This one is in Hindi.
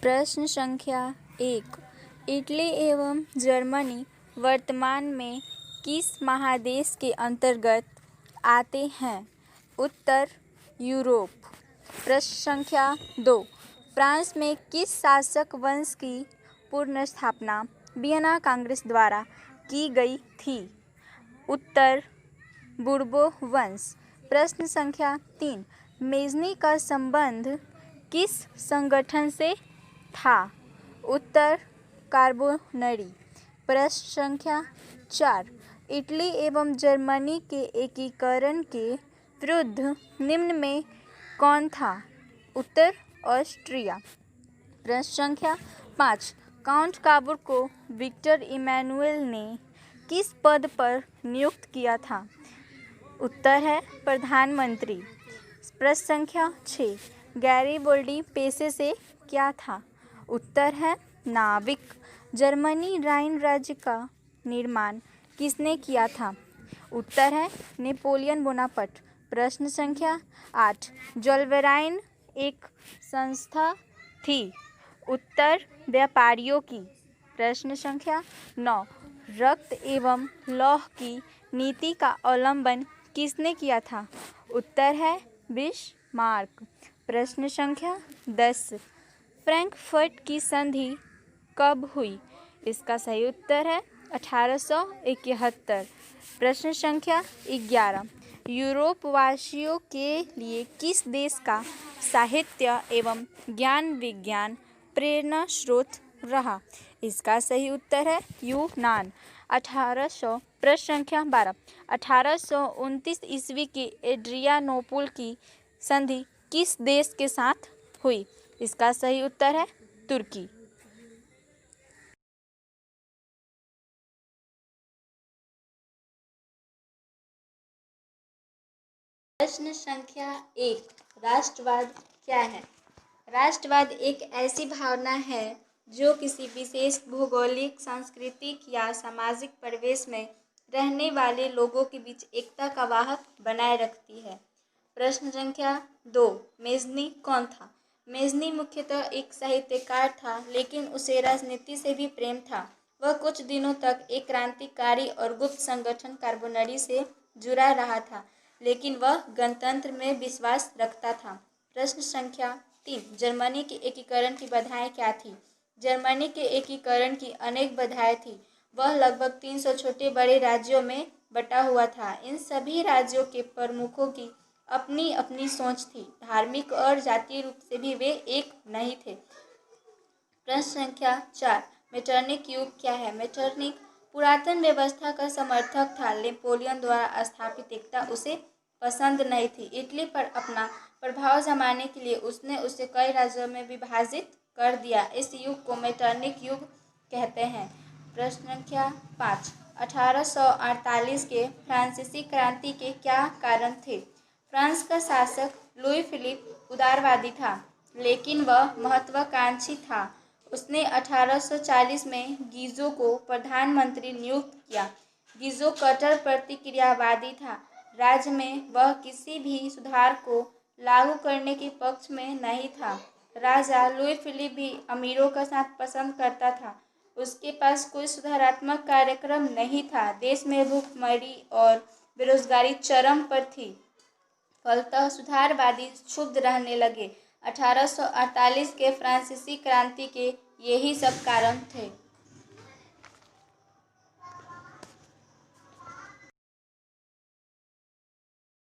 प्रश्न संख्या 1। इटली एवं जर्मनी वर्तमान में किस महादेश के अंतर्गत आते हैं? उत्तर यूरोप। प्रश्न संख्या 2। फ्रांस में किस शासक वंश की पुनर्स्थापना वियना कांग्रेस द्वारा की गई थी? उत्तर बूर्बो वंश। प्रश्न संख्या 3। मेजनी का संबंध किस संगठन से था? उत्तर कार्बोनरी। प्रश्न संख्या 4। इटली एवं जर्मनी के एकीकरण के विरुद्ध निम्न में कौन था? उत्तर ऑस्ट्रिया। प्रश्न संख्या 5। काउंट काबूर को विक्टर इमैनुएल ने किस पद पर नियुक्त किया था? उत्तर है प्रधानमंत्री। प्रश्न संख्या 6। गैरिबोल्डी पेशे से क्या था? उत्तर है नाविक। जर्मनी राइन राज्य का निर्माण किसने किया था? उत्तर है नेपोलियन बोनापार्ट। प्रश्न संख्या 8। जोल्वेराइन एक संस्था थी? उत्तर व्यापारियों की। प्रश्न संख्या 9। रक्त एवं लौह की नीति का अवलंबन किसने किया था? उत्तर है बिस्मार्क। प्रश्न संख्या 10। फ्रैंकफर्ट की संधि कब हुई? इसका सही उत्तर है 1871। प्रश्न संख्या 11। यूरोप वासियों के लिए किस देश का साहित्य एवं ज्ञान विज्ञान प्रेरणा स्रोत रहा? इसका सही उत्तर है यूनान। 1800। प्रश्न संख्या 12। 1829 ईस्वी की एड्रियानोपुल की संधि किस देश के साथ हुई? इसका सही उत्तर है तुर्की। प्रश्न संख्या 1। राष्ट्रवाद क्या है? राष्ट्रवाद एक ऐसी भावना है जो किसी विशेष भौगोलिक, सांस्कृतिक या सामाजिक परिवेश में रहने वाले लोगों के बीच एकता का वाहक बनाए रखती है। प्रश्न संख्या 2। मेजनी कौन था? मेजनी मुख्यतः एक साहित्यकार था, लेकिन उसे राजनीति से भी प्रेम था। वह कुछ दिनों तक एक क्रांतिकारी और गुप्त संगठन कार्बोनरी से जुड़ा रहा था, लेकिन वह गणतंत्र में विश्वास रखता था। प्रश्न संख्या 3। जर्मनी के एकीकरण की बाधाएं क्या थी? जर्मनी के एकीकरण की अनेक बाधाएं थी। वह लगभग 300 छोटे बड़े राज्यों में बटा हुआ था। इन सभी राज्यों के प्रमुखों की अपनी अपनी सोच थी। धार्मिक और जातीय रूप से भी वे एक नहीं थे। प्रश्न संख्या 4। मेटरनिक युग क्या है? मेटरनिक पुरातन व्यवस्था का समर्थक था। नेपोलियन द्वारा स्थापित एकता उसे पसंद नहीं थी। इटली पर अपना प्रभाव जमाने के लिए उसने उसे कई राज्यों में विभाजित कर दिया। इस युग को मेटरनिक युग कहते हैं। प्रश्न संख्या 5। 1848 के फ्रांसीसी क्रांति के क्या कारण थे? फ्रांस का शासक लुई फिलिप उदारवादी था, लेकिन वह महत्वाकांक्षी था। उसने 1840 में गीजो को प्रधानमंत्री नियुक्त किया। गीजो कट्टर प्रतिक्रियावादी था। राज्य में वह किसी भी सुधार को लागू करने के पक्ष में नहीं था। राजा लुई फिलिप भी अमीरों का साथ पसंद करता था। उसके पास कोई सुधारात्मक कार्यक्रम नहीं था। देश में भूखमरी और बेरोजगारी चरम पर थी। फलतः सुधारवादी क्षुब्ध रहने लगे। 1848 के फ्रांसीसी क्रांति के यही सब कारण थे।